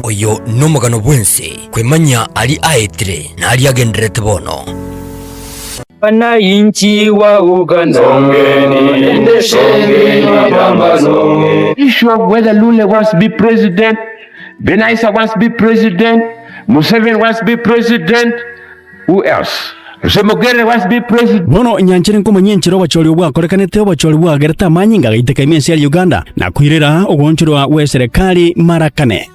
Oyo nomugano bwense kwemanya ali aetire na ali agenderete bono. Wananchi wa Uganda, issue of whether Lule wants to be president, Benaisa wants to be president, Museveni wants to be president, who else? Museveni wants to be president. Bono nyanchire nkoma nyenchiro bachori bwa korekanete bachori bwa gereta manyinga gaiteka imensi ya Uganda na kuirira ogonchirwa we serikali marakane.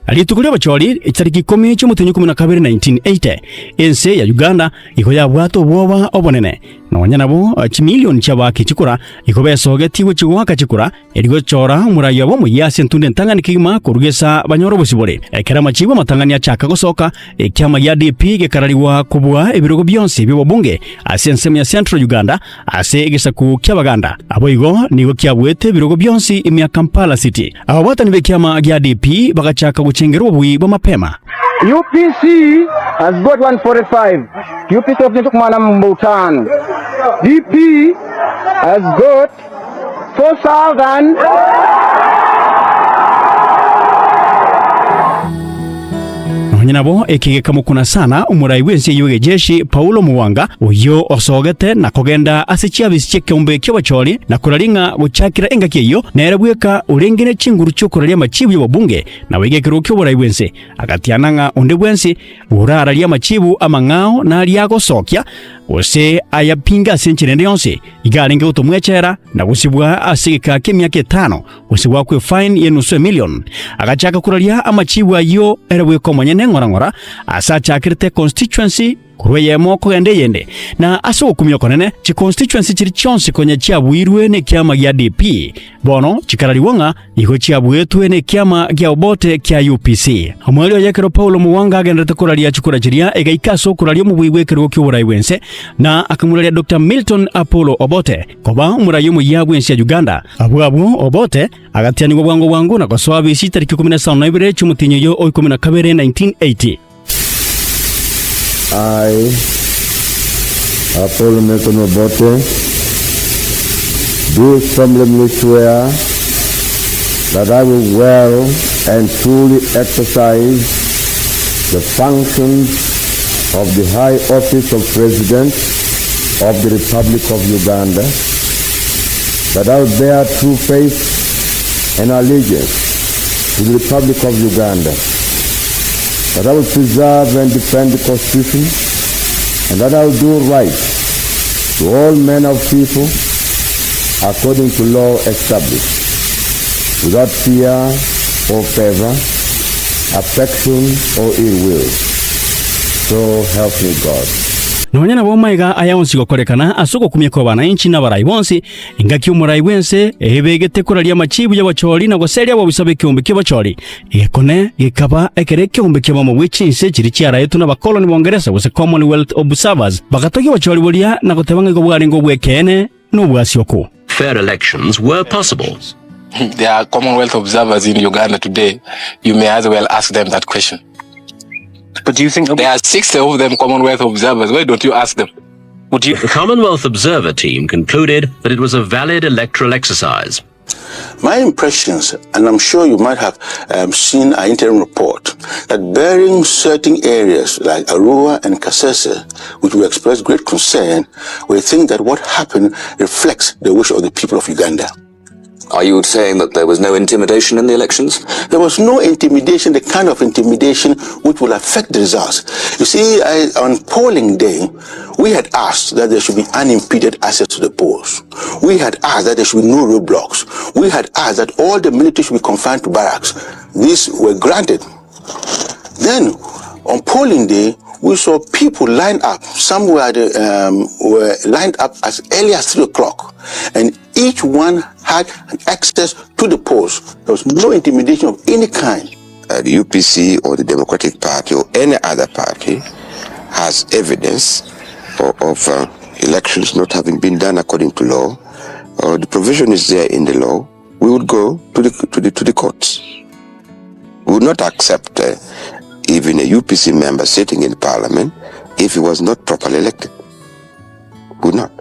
Alitukulia bachori itariki 10 cy'umutenyo 12 1980 ense ya Uganda ikoya bwato bwoba obonene na wanyanabo chimilioni cyabaki chikura ikobesogetiwe chigwaka chikura erigo chora murayo bo muyase ntunde ntangani kigima kurugesa banyoro busibore ekera machibo matangania chaka gosoka ekyama ya DP gekaraliwa kubwa ebirogo byonse byo bunge asense ya Central Uganda ase egesaku kyabaganda aboigo nigo kyabwete birogo byonse imya Kampala City abata nibe kyama ya DP bagachaka guchengerwa bwi bo mapema. UPC has got 145. UPC of Ntukumana Mbutano. DP has got 4,000. Nabo ekigeka mukuna sana umurai wense yuge jeshi Paulo Muwanga uyo osogete na kogenda asichia bisicheke umbe kyabacholi na kuralinga buchakira engakiyo na erebweka urengene chinguru cyokuralia machibu y'obunge na wegekero ky'uburai wense agatiananga onde wense uraralia machibu amangao na aliago sokya ose ayapinga senchirende yonse igalinga utomwechera na gusibwa asigika kemyake 5 usibwa kwe fine yenusu million agachaka kuralia amachibu ayo erebweko manyene ngora asachakirite constituency kurweye moko yende na aso kumyo konene chi constituency chiri chonse konye kyabwirwe ne kyama ya DP bono chikaraliwanga iko kyabwetwe ne kyama kya Obote kya UPC amwelio yakero Paulo Muwanga agendete kuralia chikura chiria egaikaso kuralia mubwibwekero ky'uburai wense na akamuralia Dr. Milton Apollo Obote koba umurayo mu yabwense ya Uganda abwabo Obote agatiani bwangu na kwasoabi sitariki 17 na ibere cy'umutinyo yo 12 1980. I, Apollo Milton Obote, do solemnly swear that I will well and truly exercise the functions of the high office of President of the Republic of Uganda, that I will bear true faith and allegiance to the Republic of Uganda, that I will preserve and defend the Constitution, and that I will do right to all men of people according to law established, without fear or favor, affection or ill will. So help me God. Nonyana bomaiga ayonsi gokorekana asoko kumyeko bananchi na barai bonsi ingaki umurai wense ebegete kuralia machibu y'abacholi na goseria bobisabe kyombe ky'abacholi ekone gekaba ekereke ombe ky'abamo wichinse chiri cyara yetu na bakoloni bongereza wose Commonwealth Observers bagatoki abacholi bolia na gotebanga go bwaringo bwekene no bwasioko. Fair elections were possible. There are Commonwealth Observers in Uganda today. You may as well ask them that question. but do you think there are 60 of them Commonwealth Observers? Why don't you ask them? The Commonwealth Observer team concluded that it was a valid electoral exercise. My impressions, and I'm sure you might have seen our interim report, that bearing certain areas like Arua and Kasese, which we express great concern, we think that what happened reflects the wish of the people of Uganda. Are you saying that there was no intimidation in the elections? There was no intimidation, the kind of intimidation which will affect the results. You see, on polling day, we had asked that there should be unimpeded access to the polls. We had asked that there should be no roadblocks. We had asked that all the military should be confined to barracks. These were granted. Then, on polling day, we saw people lined up. Some were lined up as early as 3 o'clock. And each one had access to the polls. There was no intimidation of any kind. The UPC or the Democratic Party or any other party has evidence of elections not having been done according to law, or the provision is there in the law, we would go to the courts. We would not accept even a UPC member sitting in parliament if he was not properly elected. Would not.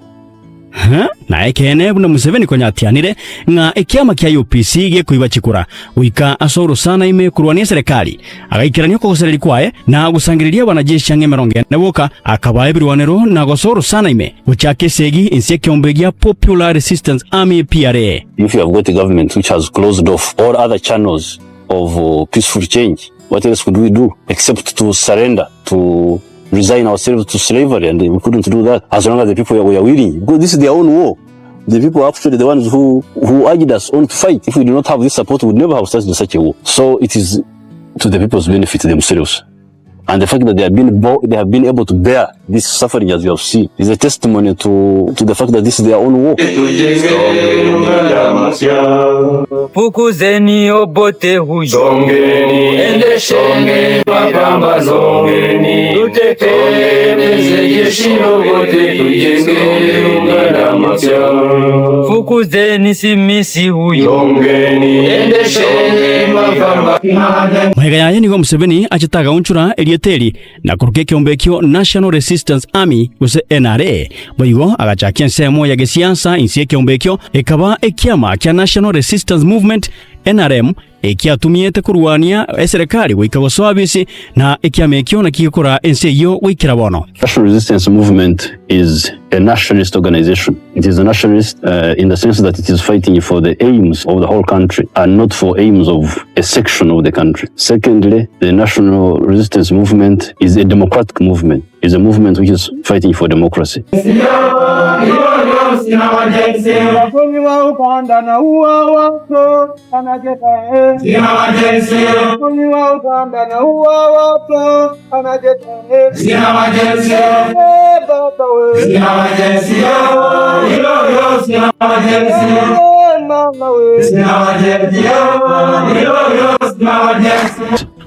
na ekene buna Museveni konyatianire nga ekiama kia UPC gikuiba chikura wika asoro sana ime kurwania serikali agaikirania kugosereri kwae na gusangiriria wanajeshi ange meronge naboka akabaye birwanero na gosoro sana ime uchake segi insie kiombegia Popular Resistance Army PRA. If you have got a government which has closed off all other channels of peaceful change, what else could we do except to surrender, to resign ourselves to slavery? And we couldn't do that as long as the people were willing, because this is their own war. The people are actually the ones who urged us on to fight. If we do not have this support, we would never have started such a war. So it is to the people's benefit themselves. And the fact that they have been able to bear this suffering, as you have seen, is a testimony to the fact that this is their own war. Fukuzeni Obote huyu Zongeni endesheni magamba Zongeni tutekeleze jeshi Obote tujenge ungana mpya. Fukuzeni simisi huyu Zongeni endesheni magamba. Mahegaya nigo Museveni achitaga unchura elieteri na kuruke kiombekio National Resistance Army use NRA boigo agachakia nsemo ya gesiansa insie kiombekio ekaba ekiama kia National Resistance Movement NRM ekiatumiete kurwania serikali wikago swabisi na ekiamekio na kikora enseyo wikira bono. National Resistance Movement is a nationalist organization. It is a nationalist in the sense that it is fighting for the aims of the whole country and not for aims of a section of the country. Secondly, the National Resistance Movement is a democratic movement. It's a movement which is fighting for democracy.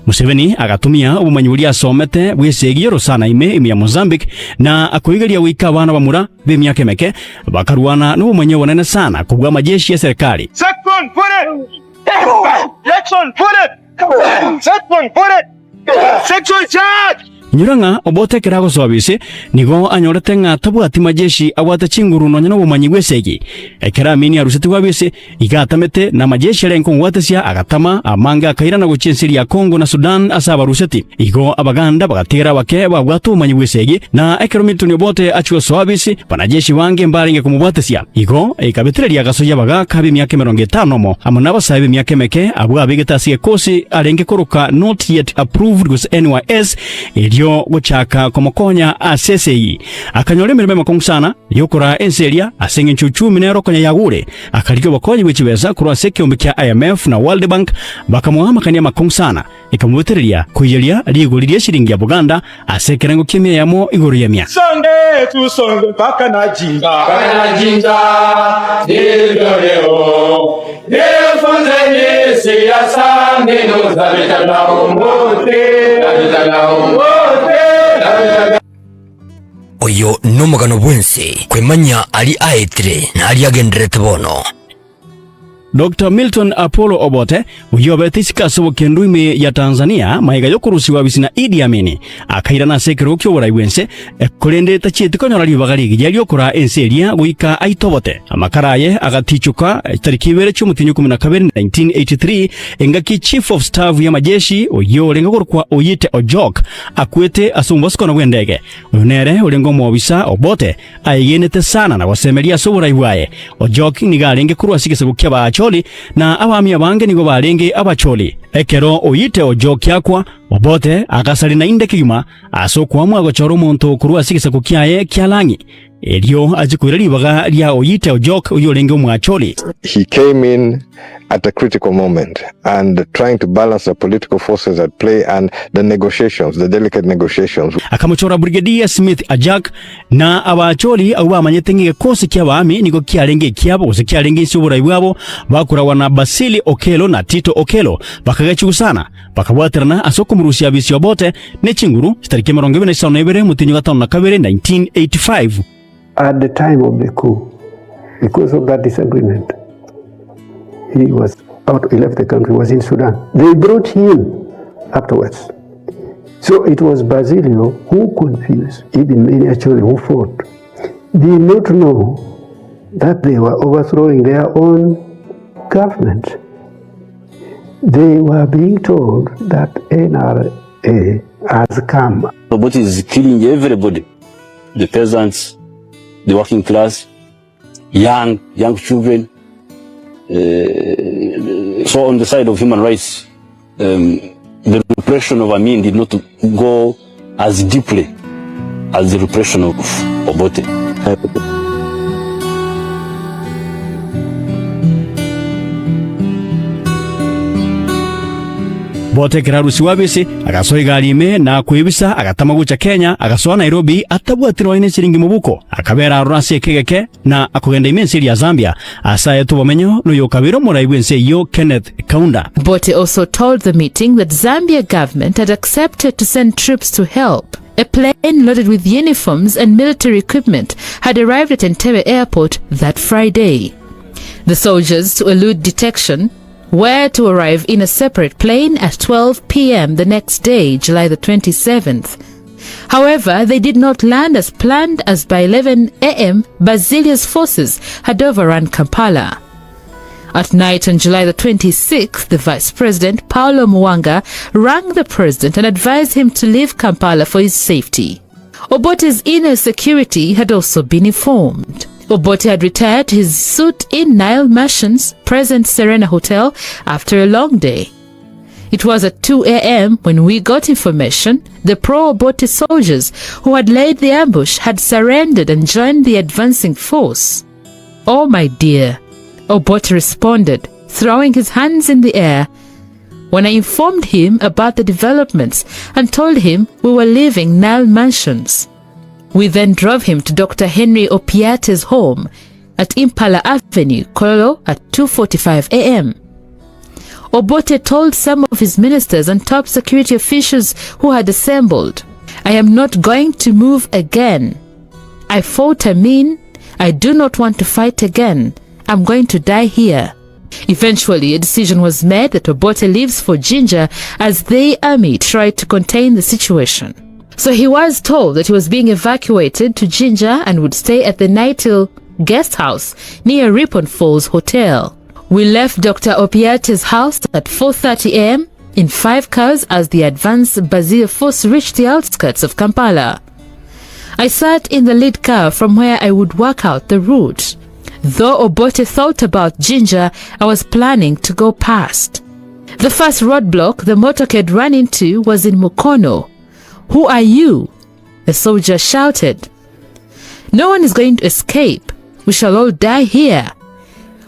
Museveni agatumia ubumanyi buli asomete bwisegiro sana ime ya Mozambique na akoigeria wika bana bamura b'emyaka emeke bakarwana n'ubumanyi bonene sana kubwa majeshi ya serikali. Section put it. Section charge. Nyuranga Obote kirago swabisi nigo anyorete nga tabwati majeshi awata chinguru no nyano bumanyi bwesegi ekera Amin aruseti wabisi igatamete na majeshi renko watesia agatama amanga kaira na guchinsiri ya Kongo na Sudan asaba ruseti igo abaganda bagatera bake bagwatu bumanyi bwesegi na ekero Milton Obote achuo swabisi banajeshi wange mbaringe kumubwatesia igo ikabetereria gasoya baga kabi myaka 50 mo amona basabe myaka meke abwa bigetasiye kosi arenge koruka not yet approved with NYS yo guchaka komokonya asesei akanyore mirime makongu sana yokora enseria asenge nchuchumi nero konya yagure akaliko bakonyi wechibeza kurwa sekiombe kya IMF na World Bank bakamuhama kanya makongu sana ikamutereria kuyelia ligo lilie shilingi ya Buganda asekerango kimya yamo iguru yemya Songe tu songe paka na jinga leo Fonzeni siasa ngeno zabeta na Obote oyo nomugano bwense kwemanya ali aetire na ali agenderete bono. Dr. Milton Apollo Obote uyobetisika sobo kenduime ya Tanzania maiga yokurusiwa bisina Idi Amin akaira na sekero kyo boraiwense ekolende tachite konyora libagari gijali okora enseria guika aitobote amakaraye agatichuka tariki 12 1983 engaki chief of staff ya majeshi oyo lenga gorukwa oyite ojok akwete asumbosko na wendege onere olengo mwabisa Obote ayenete sana na wasemeria sobo raiwaye ojok nigalenge kurwa sikese gukyaba choli na abami abange nigo barenge abacholi ekero oyite ojok yakwa Obote agasali na inde kigima asokwa mwago choro monto kurwa sikisa kukiaye kyalangi elio ajikwira libaga lya oyite ojok oyolenge omwacholi. He came in at a critical moment and trying to balance the political forces at play and the negotiations, the delicate negotiations. Akamuchora Brigadier Smith Ajak na abacholi au bamanyetenge kosi kya bami niko kyalenge kyabo kyalenge isubura ibwabo bakura wana Basili Okelo na Tito Okelo bakagachusana bakabwaterana asoko murusi abisi Obote ne chinguru tariki 27 mutinyo gatano na kabere 1985. At the time of the coup, because of that disagreement, he was out, he left the country, was in Sudan. They brought him afterwards. So it was Basilio who confused, even many actually who fought. They did not know that they were overthrowing their own government. They were being told that NRA has come. Obote is killing everybody. The peasants, the working class, young children. So on the side of human rights, the repression of Amin did not go as deeply as the repression of Obote. Bote kirarusi wabisi agasoa igari ime na kwibisa agatama gucha Kenya agasoa Nairobi atabwatirwa ine shiringi mubuko akabera arurasi ekegeke na akugenda imensi ya Zambia asa yetu bomenyo nuyo kabiro muraibwense yo Kenneth Kaunda. Bote also told the meeting that Zambia government had accepted to send troops to help. A plane loaded with uniforms and military equipment had arrived at Entebbe airport that Friday. The soldiers, to elude detection, were to arrive in a separate plane at 12 p.m. the next day, July the 27th. However, they did not land as planned, as by 11 a.m. Brazilia's forces had overrun Kampala. At night on July the 26th, the Vice President, Paulo Muwanga, rang the President and advised him to leave Kampala for his safety. Obote's inner security had also been informed. Obote had retired to his suite in Nile Mansion's present Serena Hotel after a long day. It was at 2 a.m. when we got information the pro-Obote soldiers who had laid the ambush had surrendered and joined the advancing force. "Oh, my dear," Obote responded, throwing his hands in the air, when I informed him about the developments and told him we were leaving Nile Mansions. We then drove him to Dr. Henry Opiate's home at Impala Avenue, Kololo, at 2:45 a.m. Obote told some of his ministers and top security officials who had assembled, "I am not going to move again. I fought Amin. I do not want to fight again. I'm going to die here." Eventually, a decision was made that Obote leaves for Jinja as the army tried to contain the situation. So he was told that he was being evacuated to Jinja and would stay at the Nightingale guest house near Ripon Falls Hotel. We left Dr. Opiate's house at 4:30 a.m. in 5 cars as the advance Brazil force reached the outskirts of Kampala. I sat in the lead car from where I would work out the route. Though Obote thought about Jinja, I was planning to go past. The first roadblock the motorcade ran into was in Mukono. "Who are you?" a soldier shouted. "No one is going to escape. We shall all die here."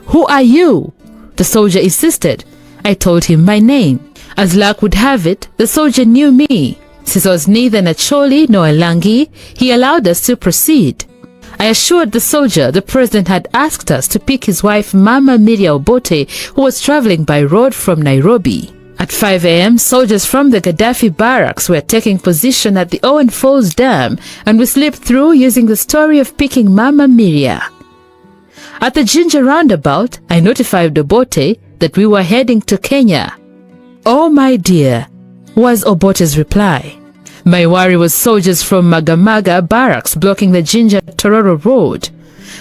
"Who are you?" the soldier insisted. I told him my name. As luck would have it, the soldier knew me. Since I was neither Nacholi nor a Langi, he allowed us to proceed. I assured the soldier the President had asked us to pick his wife Mama Miria Obote, who was traveling by road from Nairobi. At 5 a.m., soldiers from the Gaddafi barracks were taking position at the Owen Falls Dam, and we slipped through using the story of picking Mama Miria. At the Jinja roundabout, I notified Obote that we were heading to Kenya. "Oh, my dear," was Obote's reply. My worry was soldiers from Magamaga barracks blocking the Jinja-Tororo road.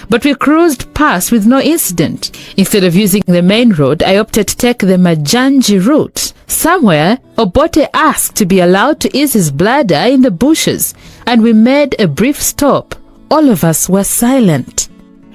But we cruised past with no incident. Instead of using the main road, I opted to take the Majanji route. Somewhere, Obote asked to be allowed to ease his bladder in the bushes, and we made a brief stop. All of us were silent.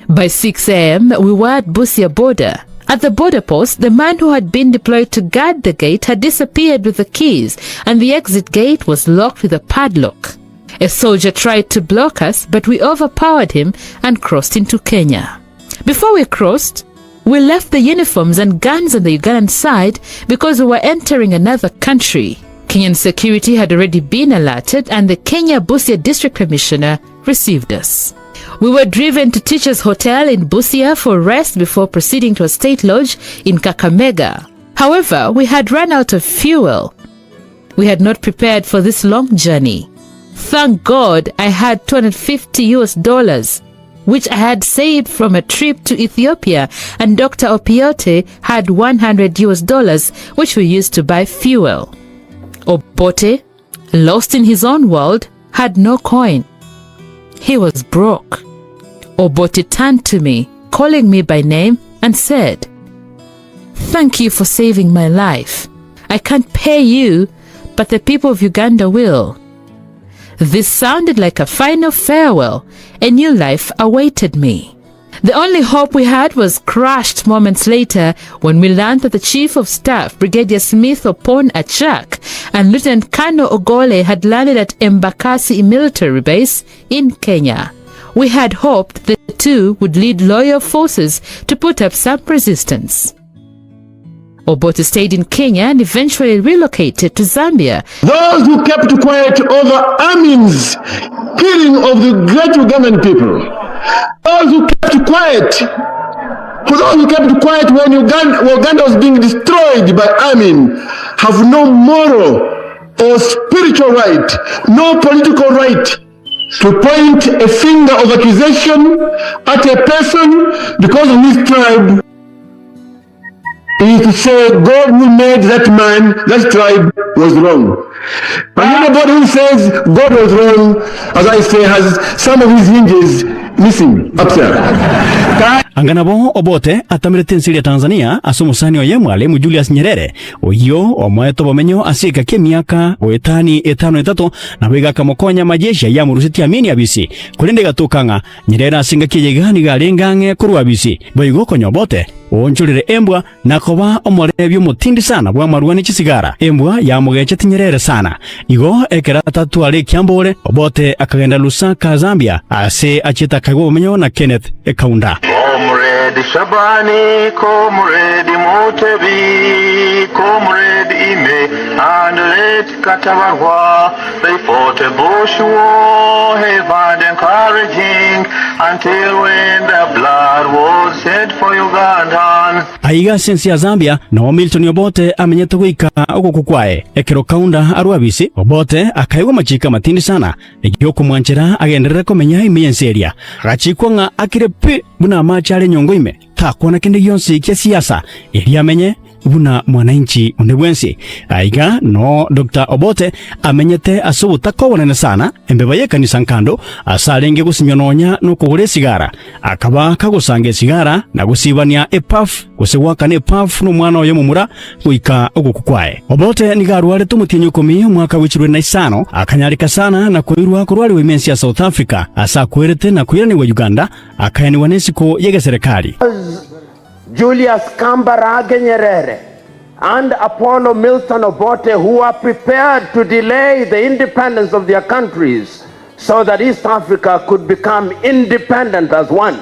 By 6 a.m., we were at Busia border. At the border post, the man who had been deployed to guard the gate had disappeared with the keys, and the exit gate was locked with a padlock. A soldier tried to block us, but we overpowered him and crossed into Kenya. Before we crossed, we left the uniforms and guns on the Ugandan side because we were entering another country. Kenyan security had already been alerted, and the Kenya Busia District Commissioner received us. We were driven to Teachers Hotel in Busia for rest before proceeding to a state lodge in Kakamega. However, we had run out of fuel. We had not prepared for this long journey. Thank God I had $250, which I had saved from a trip to Ethiopia, and Dr. Opiate had $100, which we used to buy fuel. Obote, lost in his own world, had no coin. He was broke. Obote turned to me, calling me by name and said, "Thank you for saving my life. I can't pay you, but the people of Uganda will." This sounded like a final farewell. A new life awaited me. The only hope we had was crushed moments later when we learned that the Chief of Staff, Brigadier Smith Opon Achak, and Lieutenant Colonel Ogole had landed at Embakasi military base in Kenya. We had hoped the two would lead loyal forces to put up some resistance. Obote stayed in Kenya and eventually relocated to Zambia. Those who kept quiet over Amin's killing of the great Ugandan people, those who kept quiet, for those who kept quiet when Uganda was being destroyed by Amin, have no moral or spiritual right, no political right to point a finger of accusation at a person because of his tribe. Is to say God who made that man, that tribe, was wrong. And anybody who says God was wrong, as I say, has some of his hinges missing up there. Anganabo Obote atamirete nsiri ya Tanzania asomusani oye mwalimu Julius Nyerere oyo omweto bomenyo asika ke miaka oetani etano etato na bega kamokonya majeshi ya murusiti Amin abisi kulende gatukanga Nyerere asinga kiyegani galengange kuru abisi boigo konyo Obote onchulire embwa nakoba omorebyo mutindi sana bwa marwani chisigara embwa ya mugeche Nyerere sana igo ekera tatu ale kyambole Obote akagenda Lusaka Zambia ase achita kagwo bomenyo na Kenneth Ekaunda. Comrade Shabani, Comrade Mutebi, Comrade Ime, and late Katabarwa, they fought a bush war, heavy and encouraging, until when the blood was shed for Ugandan. Aiga sensi ya Zambia, na Milton Obote amenyeta kuika uko kukwae. Ekero kaunda aruabisi, Obote akaiwa machika matindi sana. Egioko mwanchera agendere komenya ime yenseria. Gachikwa nga akirepe buna machale nyongo ime. Takwana kende yonsi kia siasa. Ili amenye buna mwananchi undebwensi. Aiga no Dr. Obote amenyete asubu tako wanene sana. Embebaye kanisa nkando asalenge kusinyononya no kugure sigara. Akaba kagusange sigara na gusibania epaf kusewaka ne epaf no mwana oyo mumura kuika uko kukwae. Obote nigaruale tumutinyo komi mwaka wichirwe na isano akanyarika sana na kuirwa kurwali wimensi ya South Africa asa kuerete na kuirani wa Uganda akayani wanesiko yege serikali. Julius Kambarage Nyerere and Apollo Milton Obote, who are prepared to delay the independence of their countries so that East Africa could become independent as one.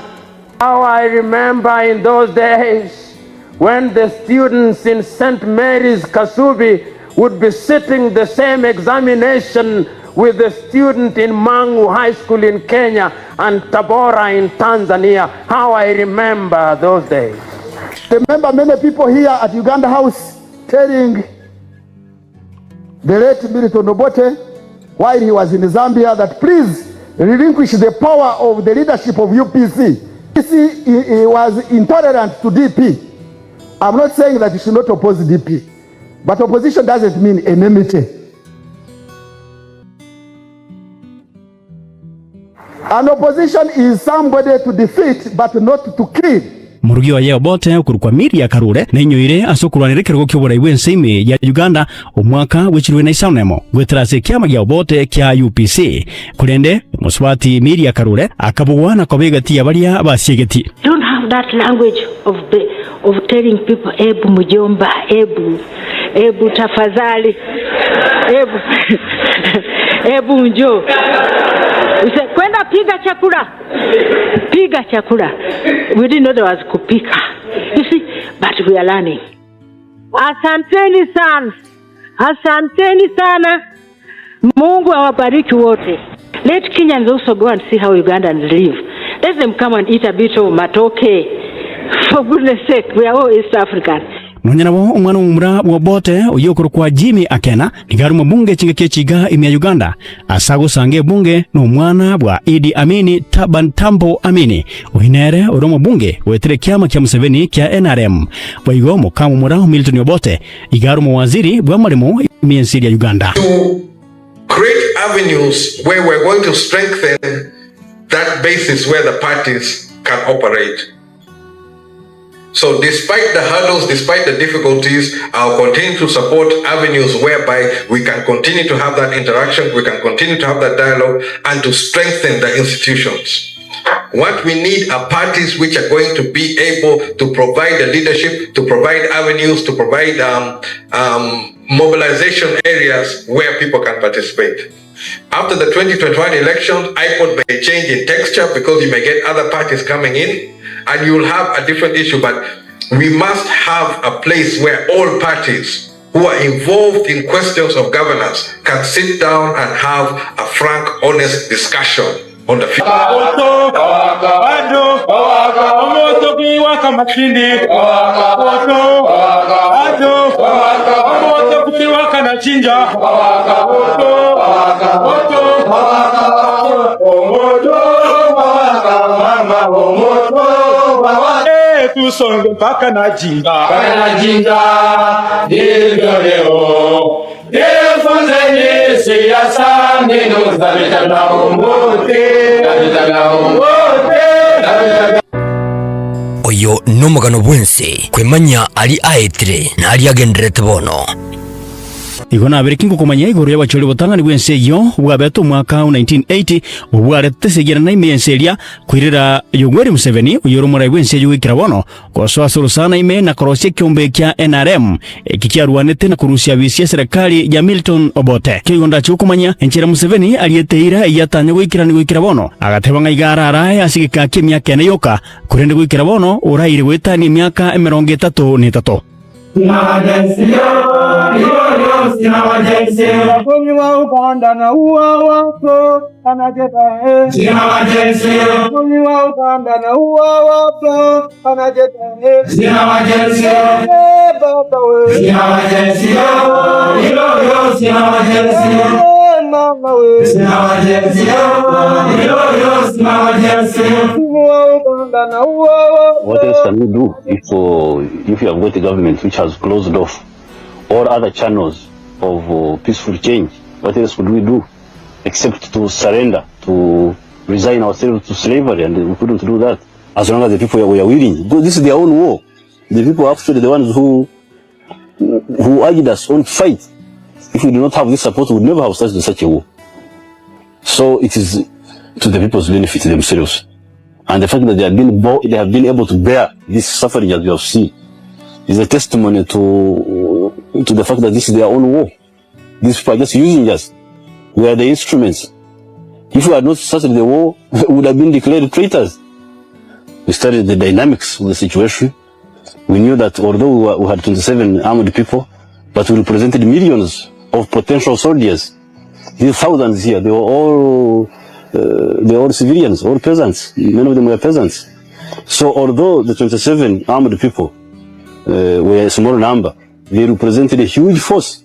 How I remember in those days when the students in St. Mary's Kasubi would be sitting the same examination with the student in Mangu High School in Kenya and Tabora in Tanzania. How I remember those days. Remember many people here at Uganda House telling the late Milton Obote while he was in Zambia that please relinquish the power of the leadership of UPC. He was intolerant to DP. I'm not saying that you should not oppose DP, but opposition doesn't mean enmity. An opposition is somebody to defeat but not to kill. Murugi wa ye Obote ukurukwa miri ya karure na inyoire asokurwanire kirgo kyobora iwense ime ya Uganda omwaka wechirwe na isanemo gwetrase kyama ya Obote kya UPC kurende muswati miri ya karure akabugwa na kobegati abalia basiegeti. Don't have that language of telling people ebu mujomba, ebu tafadhali, ebu njo. Kwenda piga chakula. We didn't know there was kupika. You see, but we are learning. Asanteni sana. Mungu awabariki wote. Let Kenyans also go and see how Ugandans live. Let them come and eat a bit of matoke. For goodness sake, we are all East Africans. Nonyanabo umwana umura wa Obote uyokuru kwa Jimmy Akena nigarumo bunge chinga chiga ime Uganda asago sange bunge no mwana bwa Idi Amini Tabantambo Amini uhinere uromo bunge wetere kyama kya Museveni kya NRM baigo mukamu mura Milton Obote igarumo waziri bwa marimo miensiri ya Uganda. To create avenues where we're going to strengthen that basis where the parties can operate. So despite the hurdles, despite the difficulties, I'll continue to support avenues whereby we can continue to have that interaction, we can continue to have that dialogue, and to strengthen the institutions. What we need are parties which are going to be able to provide the leadership, to provide avenues, to provide mobilization areas where people can participate. After the 2021 elections, IPOD may change in texture because you may get other parties coming in and you will have a different issue, but we must have a place where all parties who are involved in questions of governance can sit down and have a frank, honest discussion on the future. Tusonge mpaka na jinga ndivyo leo nifunzeni siasa mbinu za mitandao oyo n'omugano bwensi kwemanya ali aetire na ali agenderete bono igona abere kingo kumanya iguru y'abacholi botangani bwense yo bwabeto mwaka 1980 ubwarete segera na imenseria kwirira Yoweri Museveni uyoro murai bwense yuwikira bono koso asuru sana ime na korosye kiombe kya NRM kikiarwanete na kurusia bisia serikali ya Milton Obote kigonda chukumanya enchera Museveni aliyeteira yatanya gwikira bono agatebanga igara araye asigika kimyaka ene yoka kurende gwikira bono uraire wetani myaka 33 Uganda na uwa wako anajeta Uganda na uwa wako anajeta What else can we do if you have got a government which has closed off all other channels of peaceful change? What else could we do except to surrender, to resign ourselves to slavery? And we couldn't do that as long as the people were willing. This is their own war. The people are actually the ones who urged us on to fight. If we do not have this support, we would never have started such a war. So it is to the people's benefit themselves. And the fact that they have been able to bear this suffering as we have seen is a testimony to the fact that this is their own war. These people are just using us. We are the instruments. If we had not started the war, we would have been declared traitors. We studied the dynamics of the situation. We knew that although we had 27 armed people, but we represented millions of potential soldiers. These thousands here, they were all civilians, all peasants. Many of them were peasants. So although the 27 armed people were a small number, they represented a huge force.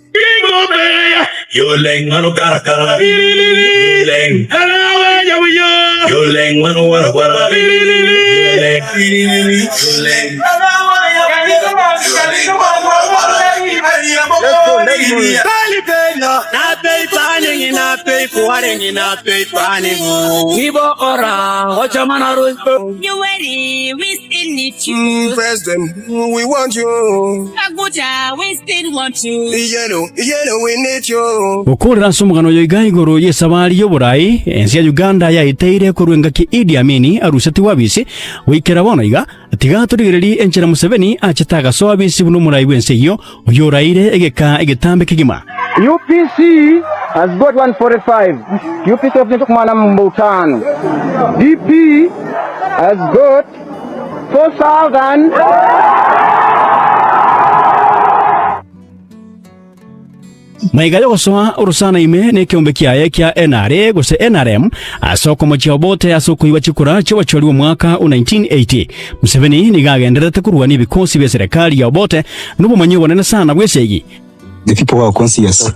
We still need you. President, we want you. Abuja, we still want you. Yellow, we need you. Ukurira nsumugano yoiga iguru yesabari yoburai ensi ya Uganda yaiteire kurwenga ki Idi Amin arushati wabisi wikera bono iga tiga turigiriri enchera Museveni achitaga so abisi bunu murai wense yo yoraire egetambe kigima. UPC has got 145. UPC of Ntukumana Mbutano. DP has got 4,000. Maigayo gosoa urusana ime ne kiombe kiaye kia NRA gose NRM asoko mochi Obote asoko iwachikura cyo wacholiwa mwaka 1980. Museveni nigagenderete kurwa ni bikosi bya serikali ya Obote nubo manyi bonene sana bwesegi. The people who are conscious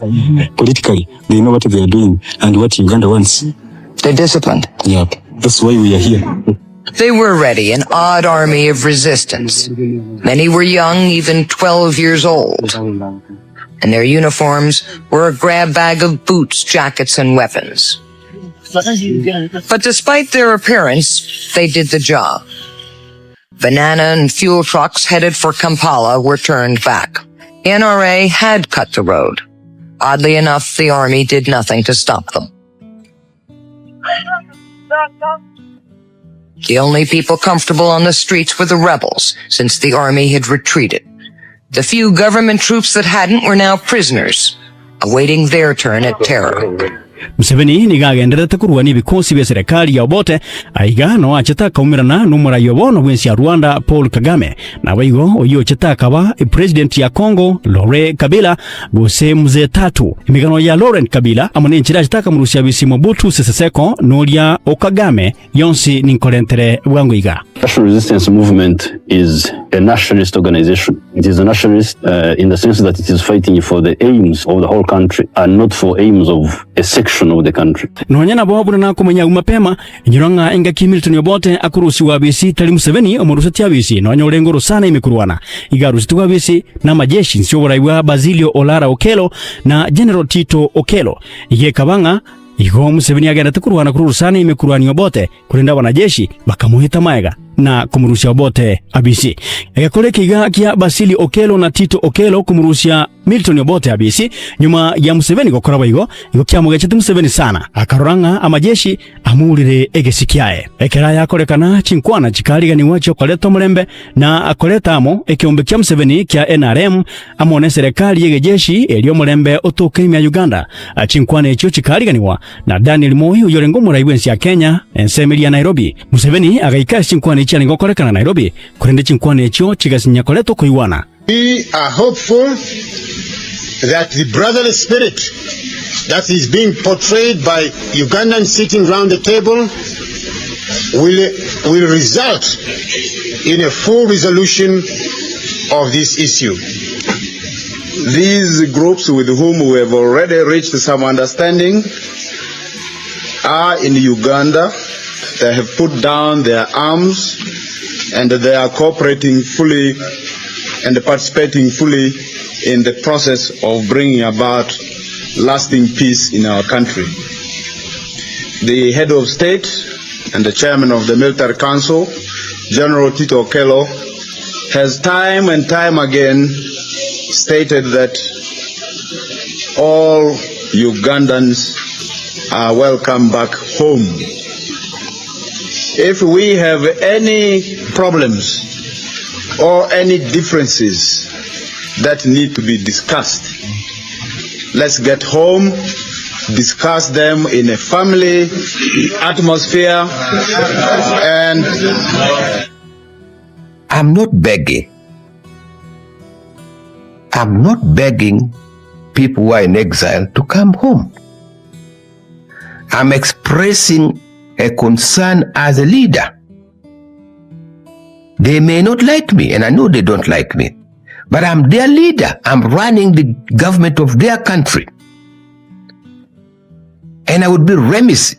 politically, they know what they are doing and what Uganda wants. They're disciplined. Yeah, that's why we are here. They were ready, an odd army of resistance. Many were young, even 12 years old. And their uniforms were a grab bag of boots, jackets, and weapons. But despite their appearance, they did the job. Banana and fuel trucks headed for Kampala were turned back. NRA had cut the road. Oddly enough, the army did nothing to stop them. The only people comfortable on the streets were the rebels, since the army had retreated. The few government troops that hadn't were now prisoners, awaiting their turn at terror. Museveni nigagenderete kurwania vikosi vya serikali ya Obote aiga no acheta kaumirana numura yobono wensi ya Rwanda Paul Kagame na waigo oyo cheta kaba president ya Congo Laurent Kabila gose mzee tatu imigano ya Laurent Kabila amane nchira cheta murusia bisi Mobutu Sese Seko nolia o Kagame yonsi ninkolentere wanguiga. National Resistance Movement is a nationalist organization. It is a nationalist in the sense that it is fighting for the aims of the whole country and not for aims of a section of the country. Nonyana bobu na kumenya umapema njuranga inga Milton Obote akurusi wa BC tali Museveni omurusati abisi nonya urengoro sana imekuruana igarusi tuwa BC na majeshi nsiyoboraiwa Basilio Olara Okello na General Tito Okello ige kabanga igo Museveni agenda tukuruana kurusana imekuruani Obote kulinda wanajeshi bakamuhita maega na kumurusia Obote abisi egakole kiga kia Basilio Okello na Tito Okello kumurusia Milton Obote abisi nyuma ya Museveni gukora bayigo kya mugachete Museveni sana akaroranga amajeshi amurire egesikiae ekera yakorekana chinkwana chikaliga wacho koleta mulembe na akoleta amo ekiombe kya Museveni kya NRM amone serikali yegejeshi elio mulembe otoke ya Uganda chinkwana echo chikaliganiwa na Daniel Moi uyorengo muraiwensi ya Kenya ensemeli ya Nairobi. Museveni agaika chinkwana ichi alingokorekana Nairobi kurende chinkwana echo chigasinya koleto kuiwana. We are hopeful that the brotherly spirit that is being portrayed by Ugandans sitting round the table will result in a full resolution of this issue. These groups with whom we have already reached some understanding are in Uganda. They have put down their arms and they are cooperating fully and participating fully in the process of bringing about lasting peace in our country. The head of state and the chairman of the military council, General Tito Okello, has time and time again stated that all Ugandans are welcome back home. If we have any problems or any differences that need to be discussed, let's get home, discuss them in a family atmosphere, and I'm not begging. I'm not begging people who are in exile to come home. I'm expressing a concern as a leader. They may not like me, and I know they don't like me, but I'm their leader. I'm running the government of their country. And I would be remiss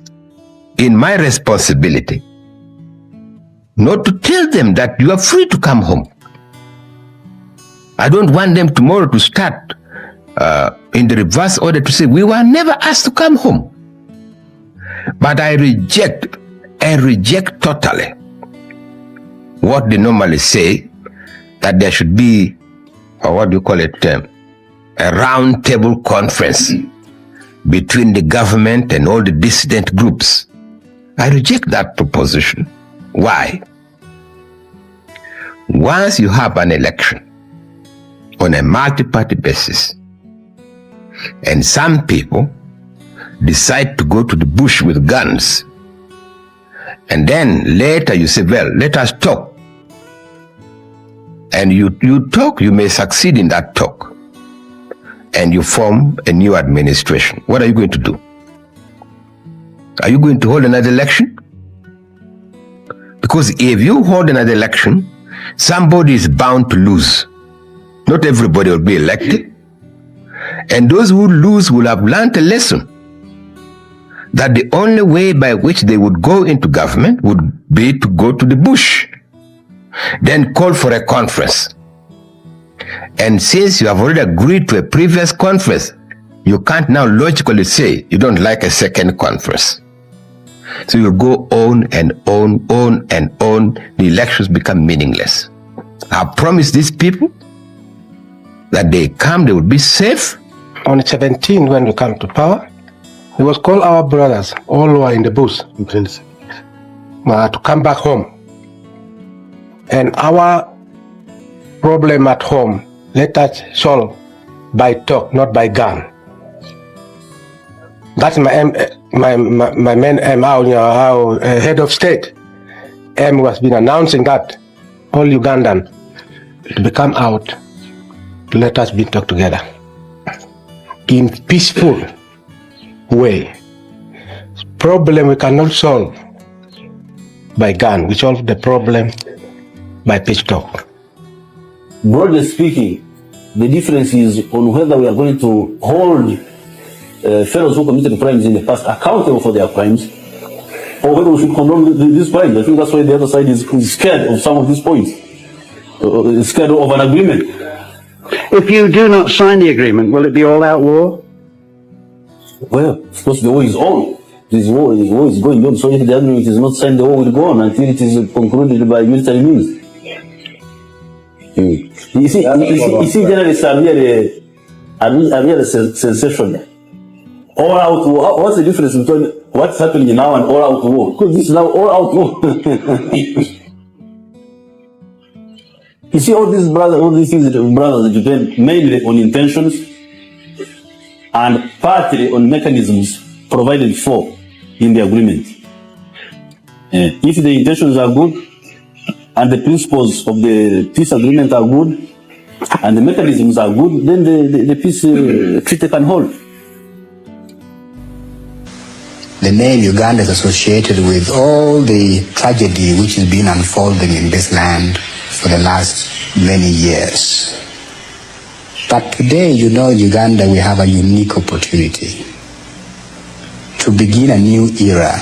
in my responsibility not to tell them that you are free to come home. I don't want them tomorrow to start in the reverse order to say, we were never asked to come home. But I reject totally what they normally say, that there should be, or what do you call it, a round table conference between the government and all the dissident groups. I reject that proposition. Why? Once you have an election on a multi-party basis, and some people decide to go to the bush with guns, and then later you say, well, let us talk. And you talk, you may succeed in that talk, and you form a new administration. What are you going to do? Are you going to hold another election? Because if you hold another election, somebody is bound to lose. Not everybody will be elected. And those who lose will have learned a lesson that the only way by which they would go into government would be to go to the bush, then call for a conference. And since you have already agreed to a previous conference, you can't now logically say you don't like a second conference. So you go on and on and on. The elections become meaningless. I promised these people that they will be safe. On 17, when we come to power, we was call our brothers, all who are in the bush, to come back home. And our problem at home, let us solve by talk, not by gun. That's my aim, my main aim. Our head of state aim was been announcing that all Ugandan to become out, to let us be talk together in peaceful way. Problem we cannot solve by gun. We solve the problem by peace talk. Broadly speaking, the difference is on whether we are going to hold fellows who committed crimes in the past accountable for their crimes, or whether we should condone these crimes. I think that's why the other side is scared of some of these points, scared of an agreement. If you do not sign the agreement, will it be all-out war? Well, of course, the war is on. The war is going on. So if the agreement is not signed, the war will go on until it is concluded by military means. You see, journalists are really sensational. All-out war. What's the difference between what's happening now and all-out war? Because this is now all-out war. You see, all these things that brothers depend mainly on intentions and partly on mechanisms provided for in the agreement. If the intentions are good and the principles of the peace agreement are good and the mechanisms are good, then the peace treaty can hold. The name Uganda is associated with all the tragedy which has been unfolding in this land for the last many years. But today, in Uganda, we have a unique opportunity to begin a new era.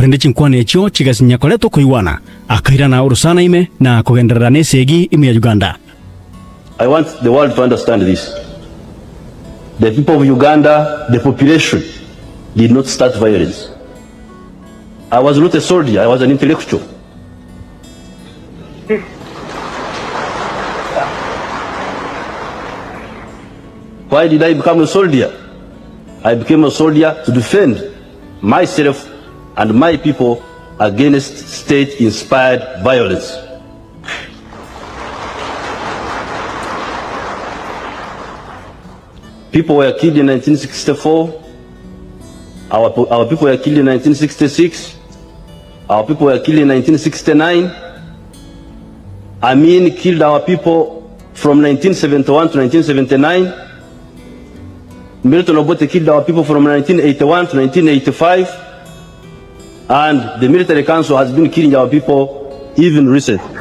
kurende chinkwane ekyo chigasinya koleto kuiwana akairana urusana ime na kugenderera nesegi ime ya Uganda. I want the world to understand this. The people of Uganda, the population, did not start violence. I was not a soldier, I was an intellectual. Why did I become a soldier? I became a soldier to defend myself and my people against state-inspired violence. People were killed in 1964. Our people were killed in 1966. Our people were killed in 1969. Amin killed our people from 1971 to 1979. Milton Obote killed our people from 1981 to 1985. And the military council has been killing our people even recently.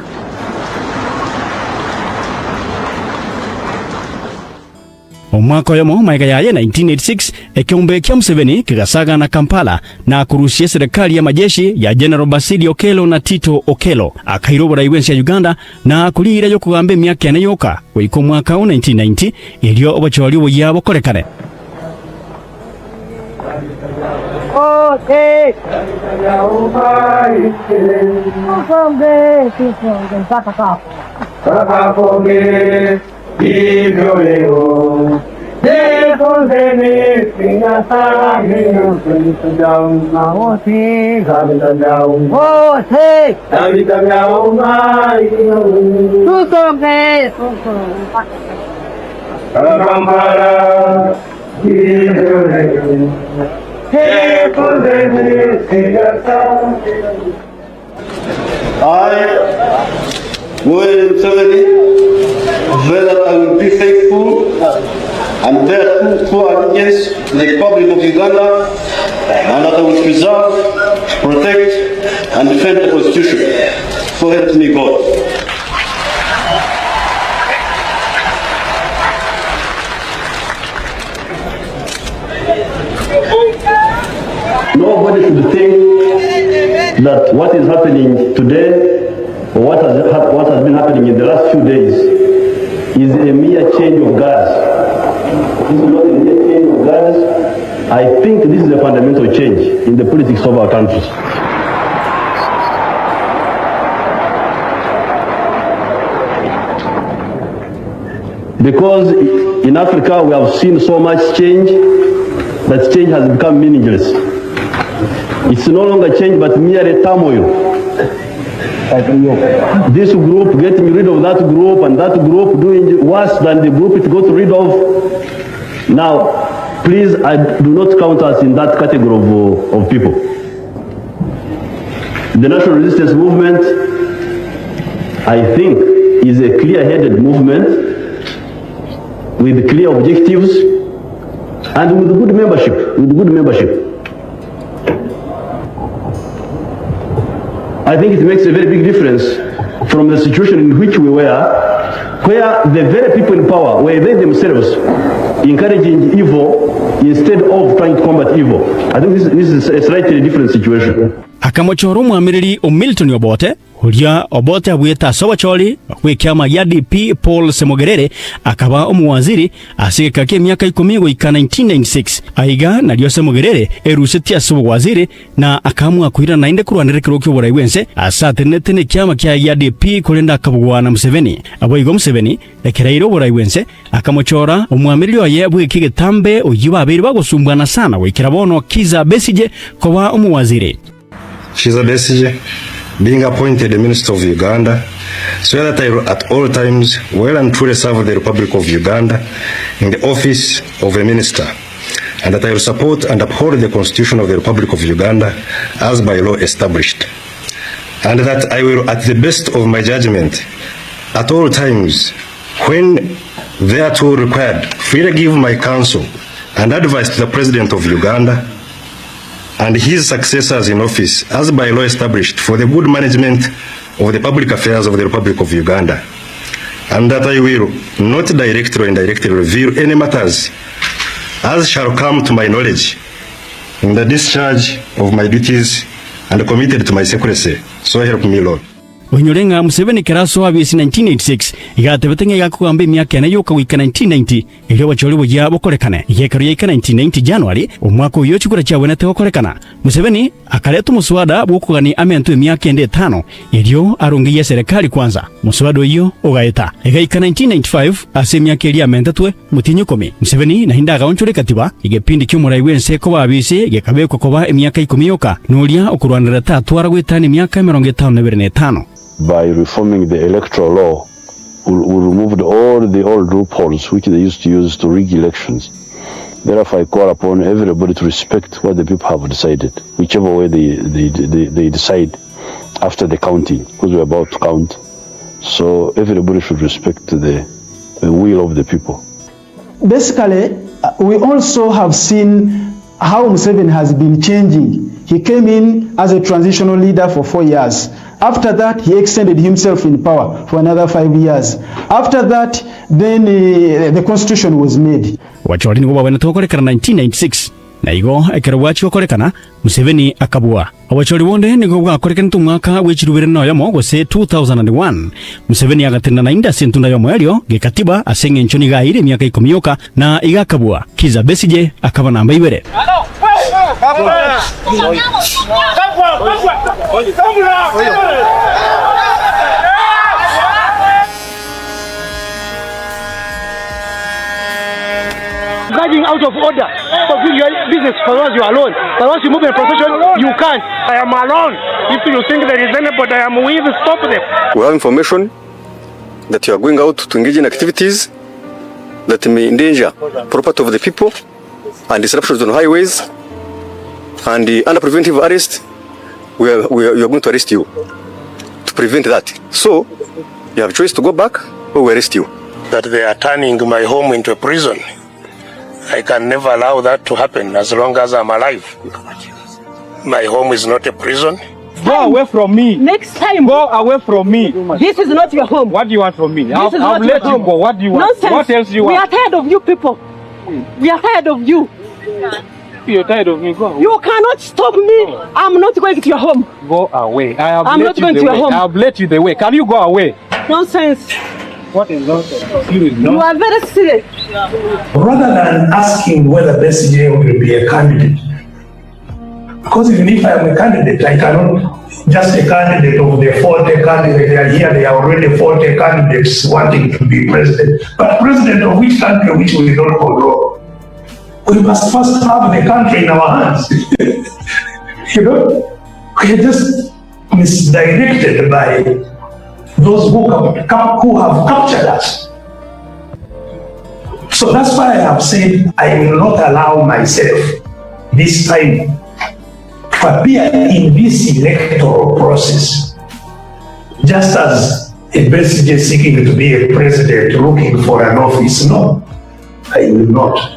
Omwaka yomo maika yaye 1986 ekiumbe kia Museveni kigasaga na Kampala na kurushia serikali ya majeshi ya General Basili Okello na Tito Okello akairobora iwensi ya Uganda na kulira yo kugambe myaka yanayoka wiko mwaka wa 1990 ilio obacholi wo yabo korekane. Obote Museveni, swear that I will be faithful and bear true allegiance to the Republic of Uganda, and that I will preserve, protect, and defend the Constitution. So help me God. Nobody should think that what is happening today or what has been happening in the last few days is a mere change of guards. This is not a mere change of guards. I think this is a fundamental change in the politics of our country. Because in Africa we have seen so much change that change has become meaningless. It's no longer change but mere turmoil. This group getting rid of that group and that group doing worse than the group it got rid of. Now, please, I do not count us in that category of people. The National Resistance Movement, I think, is a clear-headed movement with clear objectives and with good membership. I think it makes a very big difference from the situation in which we were, where the very people in power were they themselves encouraging evil instead of trying to combat evil. I think this is a slightly different situation. Akamochoro mwamiriri Milton Obote huria Obote abweta sobacholi kwe kiama ya DP Paul Semogerere akaba omuwaziri asigeka miaka 10 goika 1996 aiga na lyo Semogerere erusetia waziri na akamwa kuira nainde kurwanire kirokyo borai wense asatenetene kiama kya ya DP kolenda akabugwana Museveni aboigo Museveni ekerairo borai wense akamochora omwamiriri oye bwiki getambe oyiba abiri bagosumbwana sana wekira bono Kiza Besije kowa omuwaziri. Kiza Besije, being appointed the Minister of Uganda, so that I at all times well and truly serve the Republic of Uganda in the office of a minister, and that I will support and uphold the Constitution of the Republic of Uganda as by law established, and that I will, at the best of my judgment, at all times, when thereto required, freely give my counsel and advice to the President of Uganda and his successors in office as by law established for the good management of the public affairs of the Republic of Uganda, and that I will not directly or indirectly reveal any matters as shall come to my knowledge in the discharge of my duties and committed to my secrecy. So help me Lord. Onyorenga Museveni keraso abisi 1986 igatebetenge gakugambe myaka ene yoka wika 1990 ilio bacholi boya bokorekane yekaro yika 1990 January omwaka uyo chikura chabonete bokorekana Museveni akaletu muswada bwokugani amentu emyaka ende 5 ilio arungiye serikali kwanza muswada uyo ogaeta egaika 1995 ase myaka ili amentetwe mutinyo komi Museveni nahinda agaonchore katiba igepindi cy'umurai wense ko babisi gekabeko koba emyaka 10 yoka nulia okurwanira tatwara gwetani myaka 55 By reforming the electoral law, we removed all the old loopholes which they used to use to rig elections. Therefore, I call upon everybody to respect what the people have decided, whichever way they decide after the counting, because we're about to count. So everybody should respect the will of the people. Basically, we also have seen how Museveni has been changing. He came in as a transitional leader for 4 years. After that, he extended himself in power for another 5 years. After that, then the constitution was made. Wacholi ni wabawena tokorekana 1996. Na igo ekero wachi wakorekana Museveni akabua. Wacholi wonde ni gwa korekana tumwaka wechirubere no yamo gose 2001. Museveni agatenda na inda sentunda yamo elio gekatiba asenge nchoni gaire myaka 10 yoka na igakabua. Kiza Besije akaba namba ibere. Guarding out of order for doing your business for once you are alone. But once you move in a profession, you can't. I am alone. If you think there is anybody I am with, stop them. We have information that you are going out to engage in activities that may endanger property of the people and disruptions on highways, and under preventive arrest, we are going to arrest you to prevent that. So you have a choice to go back or we arrest you. That they are turning my home into a prison. I can never allow that to happen as long as I'm alive. My home is not a prison. Go away from me. Next time. Go away from me. This is not your home. What do you want from me? I've let you go. What do you want? Nonsense. What else do you want? We are tired of you people. We are tired of you. You're tired of me. Go away. You cannot stop me. I'm not going to your home. Go away. I'm not going to your home. I have let you the way. Can you go away? Nonsense. What is nonsense? You are very serious. Rather than asking whether BSJ will be a candidate, because even if I am a candidate, I cannot just a candidate of the 40 candidates. They are here, they are already 40 candidates wanting to be president. But president of which country which we don't control? We must first have the country in our hands. You know, we are just misdirected by those who have captured us. So that's why I have said I will not allow myself this time to appear in this electoral process just as a BSJ seeking to be a president looking for an office. No, I will not.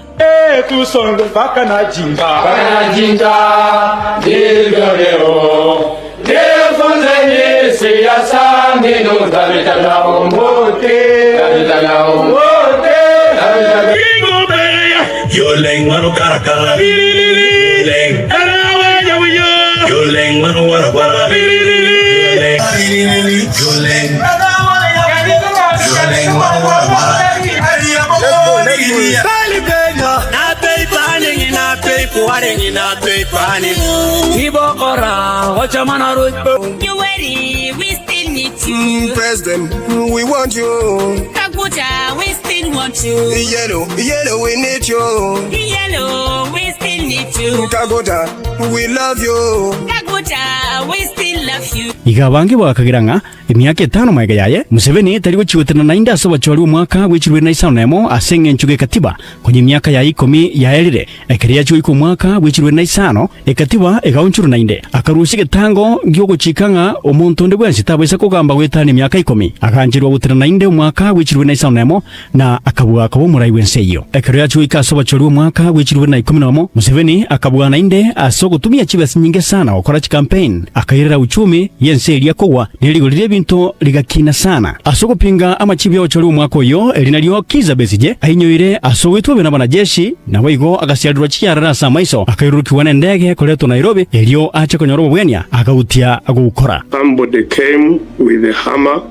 You ready? We still need you. President, we want you. Kakuta, we still want you. Yellow, we need you. Yellow, we still need you. Kakuta, we love you. Kakuta, we still love you. Igabange bakagiranga emyaka 5 maega yaye Museveni tari guchiwetana na inda so bachwali mwaka wechirwe na isano nemo asenge nchuge katiba kwenye myaka ya 10 yaelire ekeria cyo iko mwaka wechirwe na isano ekatiba egaunchuru na inde akarusige tango ngyogo chikanga omuntu nde bwensi tabwesa kugamba wetani myaka 10 akanjirwa gutana na inde mwaka wechirwe na isano nemo na akabwa akabo murai wense iyo ekeria cyo ikaso bachwali mwaka wechirwe na 10 Museveni akabwa na inde aso gutumia chibasi nyinge sana okora campaign akayirira uchumi yense elia kogwa neligolire bintu ligakina sana asogopinga amachibi y'abachori umwaka oyo elinalyo Kiza Besigye ahinyoire asogwitwa bena banajeshi na waigo agasialirwa chiyarara sa maiso akayirukiwa n'endege koleto Nairobi elyo acha konyoro bwenya agautia agukora. Somebody came with a hammer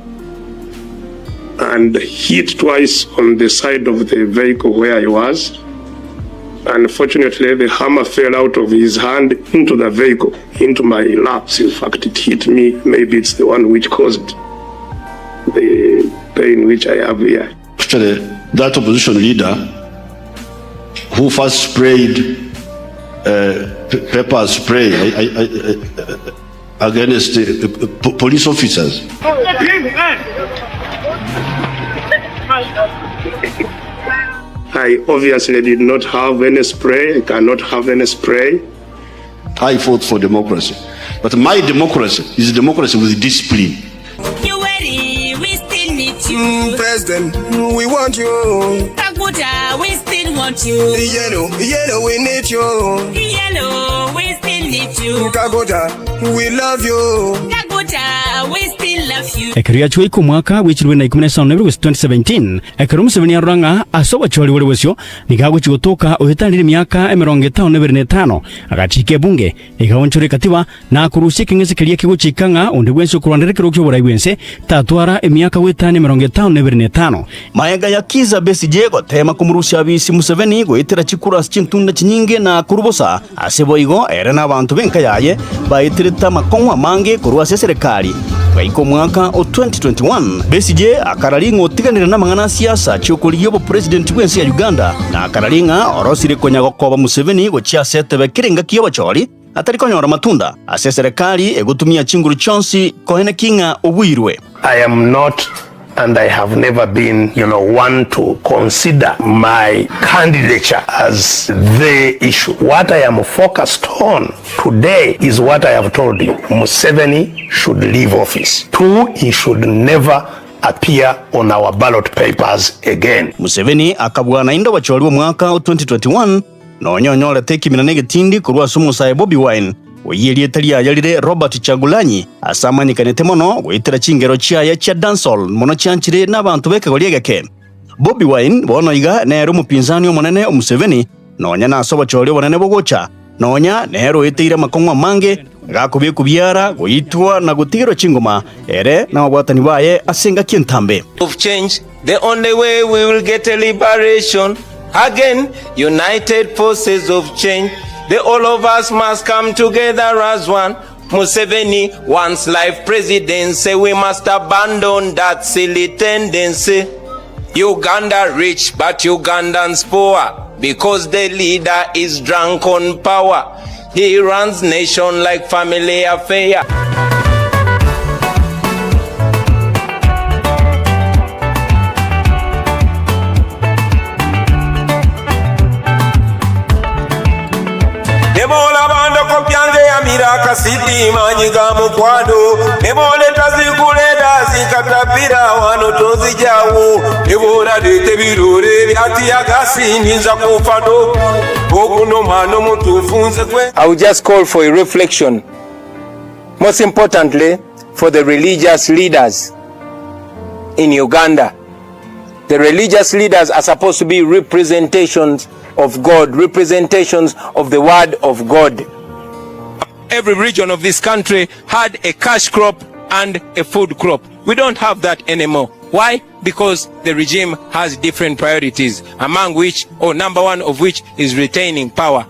and hit twice on the side of the vehicle where I was. Unfortunately, the hammer fell out of his hand into the vehicle, into my laps. In fact, it hit me. Maybe it's the one which caused the pain which I have here. Actually, that opposition leader who first sprayed pepper spray against police officers. I obviously did not have any spray. I cannot have any spray. I fought for democracy. But my democracy is democracy with discipline. You ready? We still need you. President, we want you. Kakuta, we still want you. Yellow, we need you. Yellow, we still need you. Kakuta, we love you. Kakuta, we still love you. Ekeria chwe iko mwaka wechirwe na 2017 ekero Museveni aranga asoba chwali wale wesyo nigago chigotoka ohetanire myaka 55 agachike bunge igaonchore katiba na kurusia kengese keria kigo chikanga onde bwenso kurandere kero kyo borai bwense tatwara emyaka wetane 55 maega ya Kiza Besigye gotema kumurusha bisi Museveni goitera chikura chintunda chinyinge na kurubosa asebo igo erena abantu benka yaye baitirita makonwa mange kurwa serikali Waiko mwaka o 2021 Besigye akararinga otiganira na mangana siasa chokoliyo bo president wensi ya Uganda na akararinga orosire konyago koba Museveni go chiasete bekirenga kiyo bacholi atari konyora matunda ase serikali egutumia chinguru chonsi kohene kinga obwirwe. I am not and I have never been, one to consider my candidature as the issue. What I am focused on today is what I have told you. Museveni should leave office. 2, he should never appear on our ballot papers again. Museveni akabwana indo wacholiwa mwaka 2021 na onyonyole teki minanege tindi kurua sumu sae Bobi Wine oyeli etali ayalire Robert Chagulanyi asamanyikanete mono goitera chingero chiaye cha dancehall mono chanchire n'abantu bekagoliegeke. Bobi Wine bonoiga nero mupinzani omonene Museveni nonya naso bacholiwa bonene bogocha nonya nero eteire makongwa mange gakubiye kubyara goitwa na gutiro chingoma ere na mabwatani baye asenga kintambe of change. The only way we will get a liberation again, united forces of change. The all of us must come together as one. Museveni wants life presidency. We must abandon that silly tendency. Uganda rich but Ugandans poor because the leader is drunk on power. He runs nation like family affair. Nebola bando kopyange ya miraka sidi manyiga mukwado. Nebole tazikuleda zikatapira wano tozi jawu. Nebola dete birore ati agasi ninza kufado. Okuno mano mutufunze kwe. I will just call for a reflection. Most importantly, for the religious leaders in Uganda. The religious leaders are supposed to be representations of God, representations of the word of God. Every region of this country had a cash crop and a food crop. We don't have that anymore. Why? Because the regime has different priorities, among which, or number one of which, is retaining power.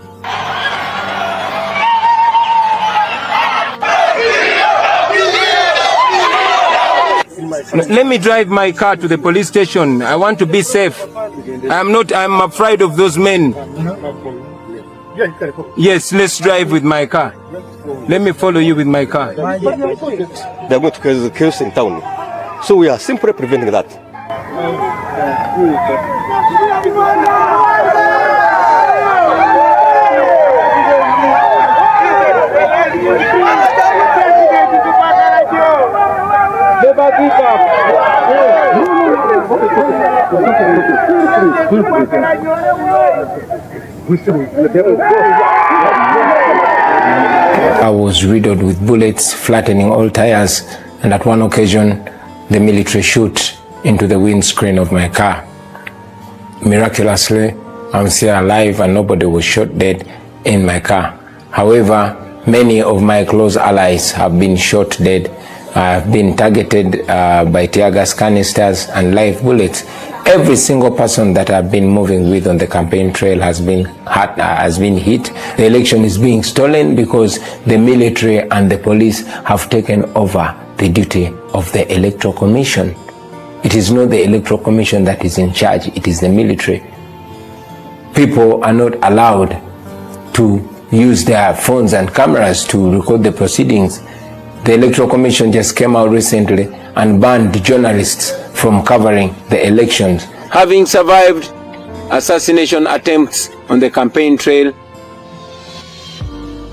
Let me drive my car to the police station. I want to be safe. I'm afraid of those men. Yes, let's drive with my car. Let me follow you with my car. They're going to cause chaos in town. So we are simply preventing that. I was riddled with bullets, flattening all tires, and at one occasion, the military shot into the windscreen of my car. Miraculously, I'm still alive and nobody was shot dead in my car. However, many of my close allies have been shot dead. I have been targeted by tear gas canisters and live bullets. Every single person that I've been moving with on the campaign trail has been hit. The election is being stolen because the military and the police have taken over the duty of the Electoral Commission. It is not the Electoral Commission that is in charge, it is the military. People are not allowed to use their phones and cameras to record the proceedings. The Electoral Commission just came out recently and banned journalists from covering the elections. Having survived assassination attempts on the campaign trail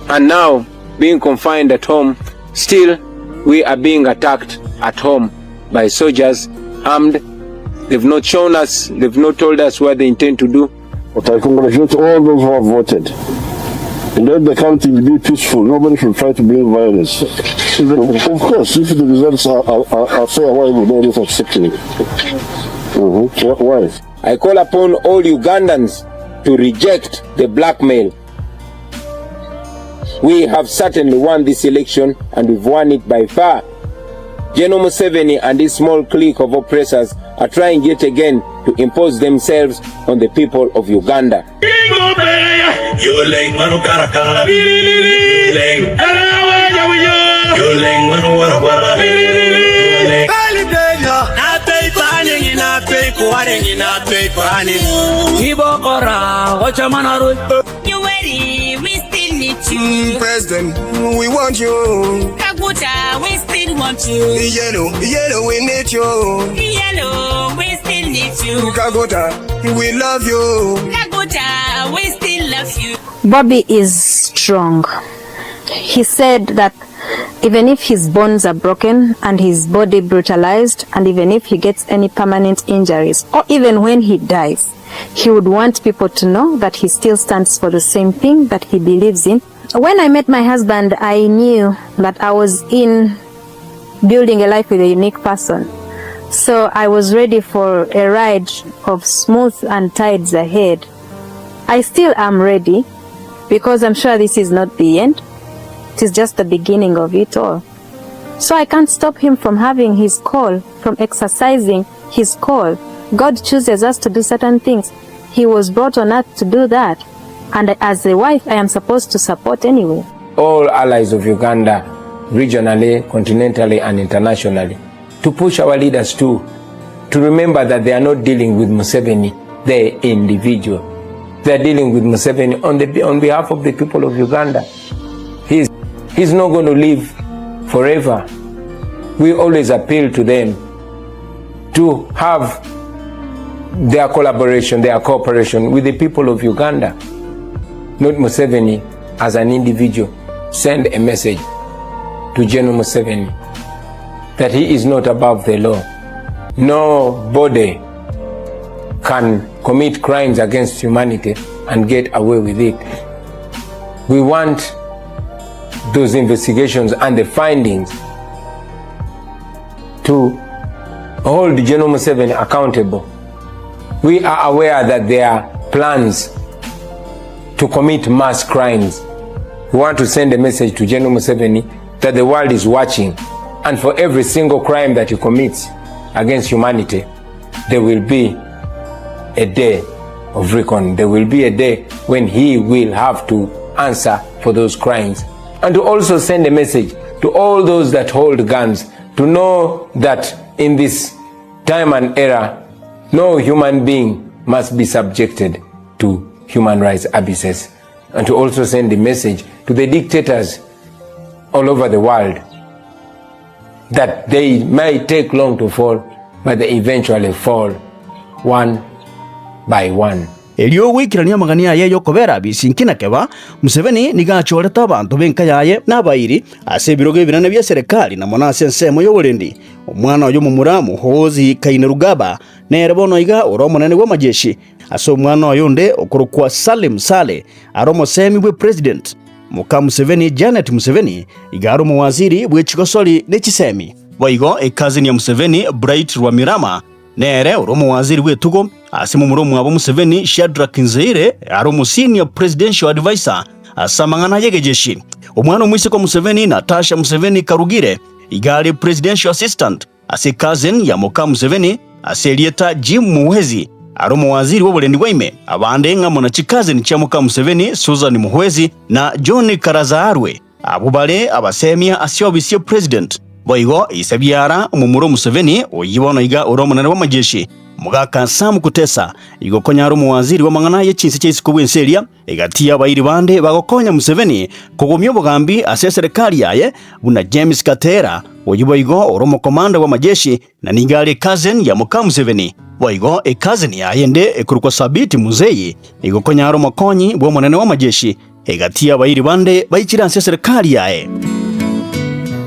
and now being confined at home, still we are being attacked at home by soldiers armed. They've not shown us, they've not told us what they intend to do. But I congratulate all those who have voted. And let the counting be peaceful. Nobody should try to bring violence. Of course, if the results are fair, why would they not accept it? Why? I call upon all Ugandans to reject the blackmail. We have certainly won this election and we've won it by far. General Museveni and his small clique of oppressors are trying yet again to impose themselves on the people of Uganda. President, we want you. Kaguta, we still want you. Yellow, we need you. Yellow, we still need you. Kagota, we love you. Kagota, we still love you. Bobby is strong. He said that even if his bones are broken and his body brutalized, and even if he gets any permanent injuries, or even when he dies, he would want people to know that he still stands for the same thing that he believes in. When I met my husband, I knew that I was in building a life with a unique person. So I was ready for a ride of smooth and tides ahead. I still am ready, because I'm sure this is not the end. It is just the beginning of it all. So I can't stop him from having his call, from exercising his call. God chooses us to do certain things. He was brought on earth to do that. And as a wife, I am supposed to support anyway. All allies of Uganda, regionally, continentally, and internationally, to push our leaders to remember that they are not dealing with Museveni, the individual. They are dealing with Museveni on behalf of the people of Uganda. He's not going to live forever. We always appeal to them to have their collaboration, their cooperation with the people of Uganda, not Museveni as an individual. Send a message to General Museveni that he is not above the law. Nobody can commit crimes against humanity and get away with it. We want those investigations and the findings to hold General Museveni accountable. We are aware that there are plans to commit mass crimes. We want to send a message to General Museveni that the world is watching, and for every single crime that he commits against humanity, there will be a day of reckoning. There will be a day when he will have to answer for those crimes. And to also send a message to all those that hold guns to know that in this time and era, no human being must be subjected to human rights abuses. And to also send a message to the dictators all over the world that they may take long to fall, but they eventually fall one by one. Elio wikirania magania yeyo kobera bisinkina keba Museveni nigachoreta abantu benka yaye nabairi ase biroge birane bya serikali na mona sensemo yoburendi omwana oyo mumuramu hozi kaine rugaba nerebono iga oromo nene wa majeshi aso omwana oyo nde okurukwa Salim Sale aromo semi bwe president muka Museveni Janet Museveni igaro mu waziri bwe chikosoli nechisemi boigo ekazini ya Museveni Bright Rwamirama nere oromo waziri bwe tugo asimu muromu abo Museveni Shadrack Nzeire aromo senior presidential advisor asamangana yegejeshi omwana omwise ko Museveni Natasha Museveni Karugire igale presidential assistant ase cousin ya muka Museveni aselieta Jim Muhwezi aromo waziri w'obulendi bw'ime abande nga mona chikazen cha muka Museveni Susan Muhwezi na John Karazaarwe abo bale abasemia asiobisye president boigo isabyara umumuro Museveni oyibono iga oromo nane wa majeshi mugaka Sam Kutesa igokonya aromo waziri wa mangana ye chinsi cy'isiko bwenseria igatia bayiri bande bagokonya Museveni kugumya obugambi ase serikali yaye buna James Katera oyiboigo oromo komanda wa majeshi na ningale cousin ya muka Museveni boigo cousin yaye nde ekurukwa Sabiti Muzeyi igokonya aromo konyi bwo monene wa majeshi igatia bayiri bande bayikira ase serikali yaye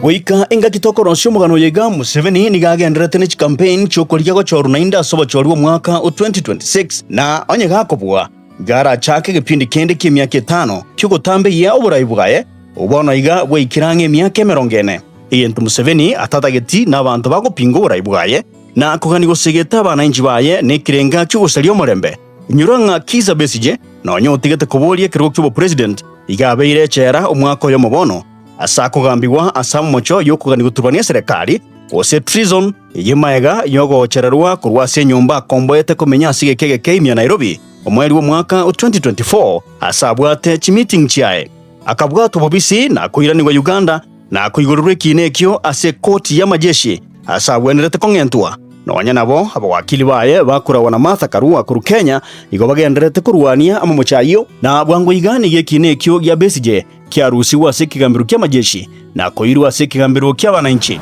Oika inga kitoko ronsyo mugano yega Museveni nigagenderete n'iki campaign cy'okolyago cy'orunainda soba cy'oriwo mwaka 2026 na onyega akobwa gara chake gipindi kende kimyaka 5 cy'ugutambe ya oburayi bwaye ubona iga bwekirange emyaka 40 iyentu Museveni atatageti n'abantu bagopinga oburayi bwaye na kuganigo segeta abananji baye nekirenga cy'ugusalya omurembe nyuranga Kiza Besije na onyotigete kubolie kirwo cy'ubu president igabeire chera omwaka oyo mubono asako gambiwa asamu mocho yokuganigo turwania serikali ose treason yimaega yogo cherarwa kurwase nyumba komboete komenya sige kege keimya Nairobi omweli wo mwaka 2024 asabwate meeting chiae akabwato bobisi na kuiranirwa Uganda na kuigururwe kinekyo ase koti ya majeshi asabwenerete kongentua nonya nabo abawakili baye bakurawa na Martha Karua kuru Kenya igo bagenderete kurwania amamuchayo na bwango igani yekinekyo ya Besije kiarusi wa sekigambiro kya majeshi na koirwa sekigambiro kya bananchi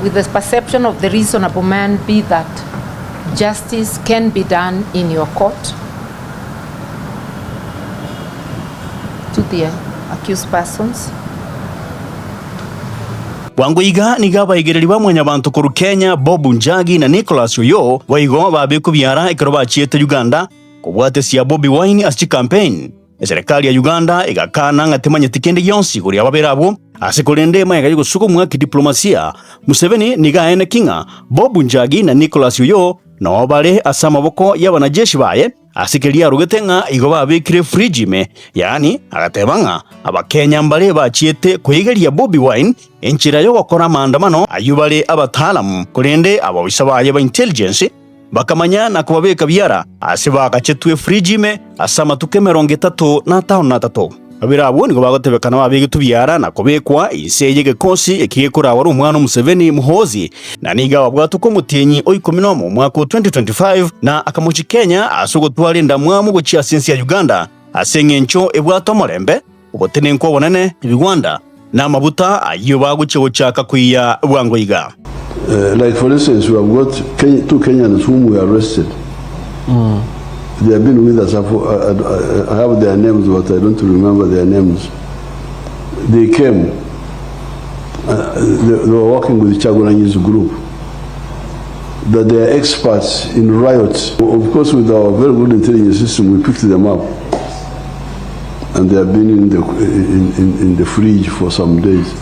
with the perception of the reasonable man be that justice can be done in your court to the accused persons. Wanguiga niga baigiriri bamwe abantu kuru Kenya Bob Njagi na Nicholas Oyo waigo babeku biara ikoroba chiete Uganda kubwate cia Bobi Wine as campaign. Serikali ya Uganda igakana ngatemanya tikende yonsi kuri ababerabo asikolende mayaga yusukumwa kidiplomasia. Museveni niga ene kinga Bob Njagi na Nicholas Oyo na obale asama boko y'abanajeshi baye asikelia rugetenga igoba abikire frijime, yani agatebanga abakenya mbale bachiete kwegeria Bobi Wine enchira yo gukora maandamano ayubale abatalamu kulende abawisabaye ba intelligence bakamanya na kubabeka byara asiba agacetwe frijime asama tukemero 33 abirabo nigo bagotebekana babigitu byara na kubekwa iseye gekosi ekiyekora wari umwana Museveni muhozi na niga wabwatu ko mutenyi oikomino mu mwaka 2025 na akamuchi Kenya asogotwale ndamwamu gucia sensi ya Uganda asengencho ebwato morembe ubotene nko bonene ibigwanda na mabuta ayo baguche ochaka kuya Wanguiga. Like for instance, we have got two Kenyans whom we arrested. They have been with us. I have their names, but I don't remember their names. They came. They were working with Chagulanyi's group. That they are experts in riots. Of course, with our very good intelligence system, we picked them up, and they have been in the fridge for some days.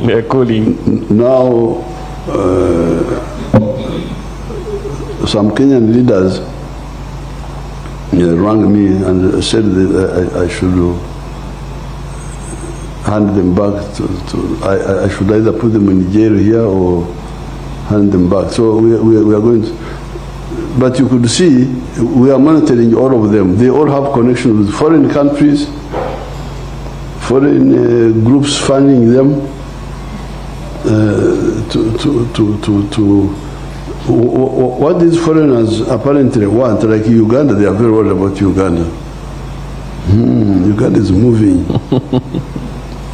They are cooling. Now, some Kenyan leaders rang me and said that I should hand them back I should either put them in jail here or hand them back. So we are going to, but you could see we are monitoring all of them. They all have connections with foreign countries, foreign groups funding them what these foreigners apparently want, like Uganda. They are very worried about Uganda. Uganda is moving,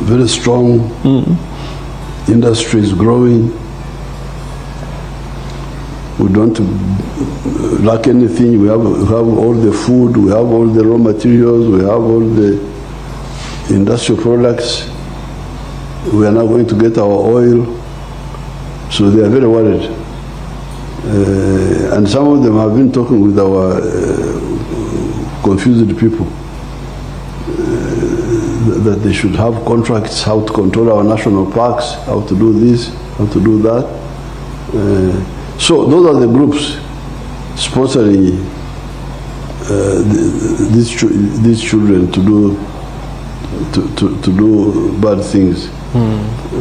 very strong, industry is growing, we don't lack anything, we have all the food, we have all the raw materials, we have all the industrial products, we are now going to get our oil, so they are very worried. And some of them have been talking with our confused people that they should have contracts, how to control our national parks, how to do this, how to do that. So those are the groups sponsoring these children to do bad things.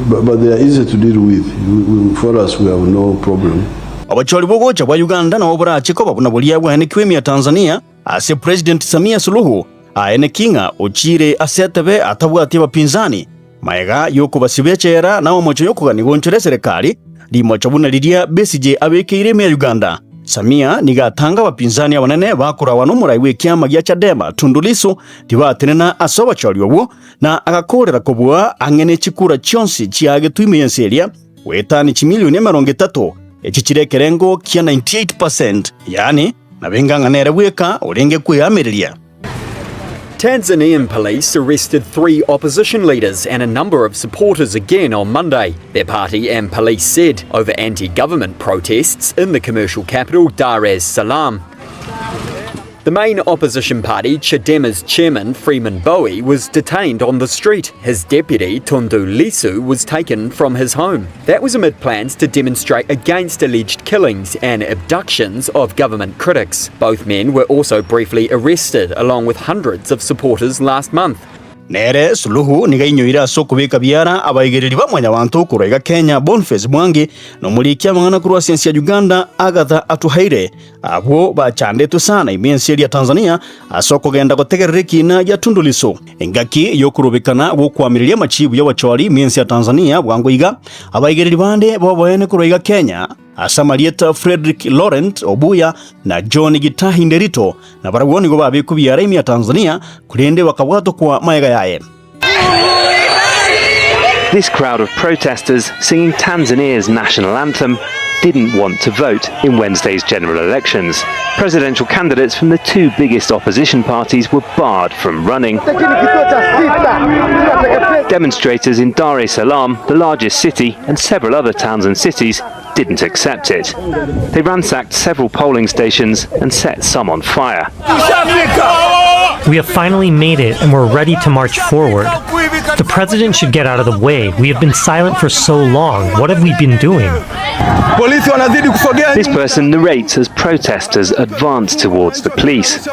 But they are easy to deal with. For us, we have no problem. Abacholi bogo cha Uganda na obora chiko babuna bolia bwane kwemi ya Tanzania ase President Samia Suluhu aene kinga ochire asetebe atabwati bapinzani maega yoko basibechera na omocho yoko ganigonchore serikali limocha buna lidia besije abekire me Uganda. Samia nigatanga bapinzani abanene bakura wano muraiwe kyama gya Chadema Tundu Lissu tibatenena asoba choli obwo na agakorera kobwa angene chikura chonsi chiage tuimeyenseria wetani chimilioni 30 echichirekerengo kia 98%, yani nabenga nganere weka olenge kuyamiriria. Tanzanian police arrested 3 opposition leaders and a number of supporters again on Monday, their party and police said, over anti-government protests in the commercial capital Dar es Salaam. The main opposition party, Chadema's chairman Freeman Bowie, was detained on the street. His deputy, Tundu Lissu, was taken from his home. That was amid plans to demonstrate against alleged killings and abductions of government critics. Both men were also briefly arrested, along with hundreds of supporters last month. Nere Suluhu nigainyoira soko beka biara abaigiriri bamwe abantu kurega Kenya Boniface Mwangi no mulikia mwana kurwa sensi ya Uganda Agatha Atuhaire abo bachandetu sana imensi ya Tanzania asoko genda gotegerereki na ya Tundu Lissu engaki yokurubikana wo kwamiriria machibu ya wachwali imensi ya Tanzania Wanguiga abaigiriri bande boboene kurega Kenya Asamalieta Frederick Laurent Obuya na John Gitahi Nderito na baraboni go babikubiara imi ya Tanzania kulende wakabwato kwa maega yae. This crowd of protesters singing Tanzania's national anthem didn't want to vote in Wednesday's general elections. Presidential candidates from the two biggest opposition parties were barred from running. Demonstrators in Dar es Salaam, the largest city, and several other towns and cities didn't accept it. They ransacked several polling stations and set some on fire. We have finally made it and we're ready to march forward. The president should get out of the way. We have been silent for so long. What have we been doing? This person narrates as protesters advance towards the police.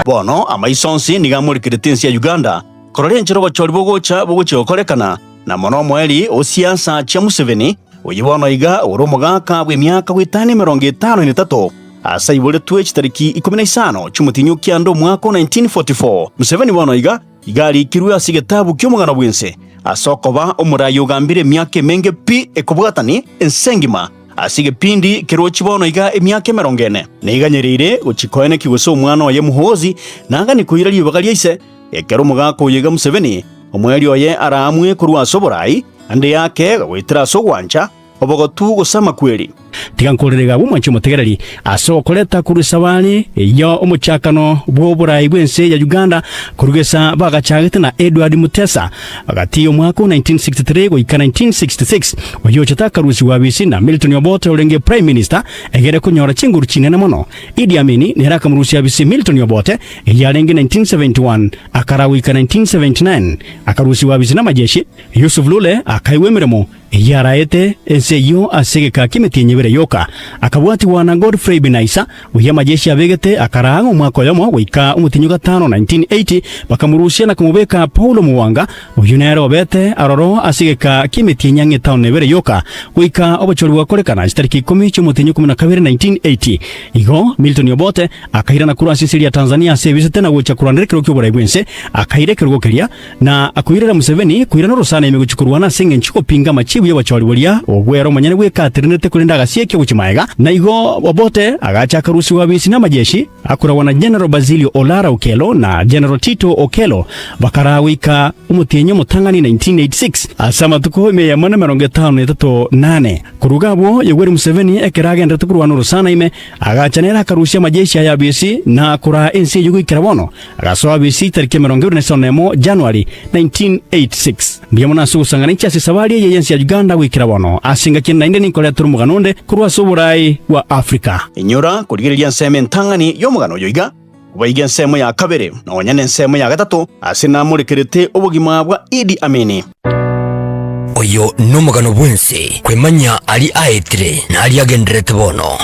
Bono amaisonsi nigamurikire tinsi ya Uganda kororia nchero bachori bogocha okorekana na mono mweli o siasa cha Museveni uyibono iga urumugaka bw'emyaka gwitani 53 asa iboletwe chitariki 15 cy'umutinyu kyando mwaka 1944 Museveni bono iga igali kirwe asigetabu ky'omugano bwense asokoba omurayi ugambire emyaka menge pi ekobwatani ensengima asige pindi kero chibono iga emyaka 40 niganyerire uchikoene kigose omwana oye muhozi nanga nikuira libagalia ise ekero mugako yega Museveni omweli oye aramwe kurwa soborai ande yake witira sogwancha obogotu gusama kweli tigankorerega bumwancho mutegereri asokoleta kurusabani yo omuchakano bw'oburayi bwense ya Uganda kurugesa bagachagete na Edward Mutesa agati omwaka 1963 goika 1966 oyo chatakarusi wabisi na Milton Obote olenge prime minister egere kunyora chinguru chinene mono Idi Amin neraka murusi abisi Milton Obote yalenge 1971 akarawika 1979 akarusi wabisi na majeshi Yusuf Lule akaiwemeremo yaraete enseyo asegeka kimetinye yoka akabwati wana Godfrey Binaisa uya majeshi abegete akaranga umwaka yomo wika umutinyu gatano 1980 bakamurushia na kumubeka Paulo Muwanga uyunero obete aroro asigeka kimetinya ng'etano nebere yoka wika obochori wakorekana itariki 10 cy'umutinyu 12 1980 igo Milton Obote akaira na kurasi siri ya Tanzania service tena gocha kuranderekero kyobora ibwense akairekerwo keria na akuirira Museveni kuira no rusana imeguchukurwana senge nchiko pinga machibu y'abachori bolia ogwero manyane weka trinete kulinda gasieke guchimaega na igo Obote agachaka rusi wabisi na majeshi akurawana General Basilio Olara Okello na General Tito Okello bakarawika umutenyo mutangani 1986 asama tuko ime ya mwana 58 kurugabo Yoweri Museveni ekeragenda tukurwana rusana ime agachanera akarusia majeshi ya BC na kura ensi yugo ikirabono agasoa BC tariki 27 January 1986 mbiyamona susanganicha sisabali ya yensi ya Uganda wikirabono asinga kinna inde nikole turumuganonde kurwa soburai wa Afrika inyura kurigereria nseme ntangani yo mugano yoiga ubayiga nsemo ya kabere no nyane nsemo ya gatatu asina murekerete obugima bwa Idi Amin oyo numugano bwense kwemanya ali aetire na ali agenderete bono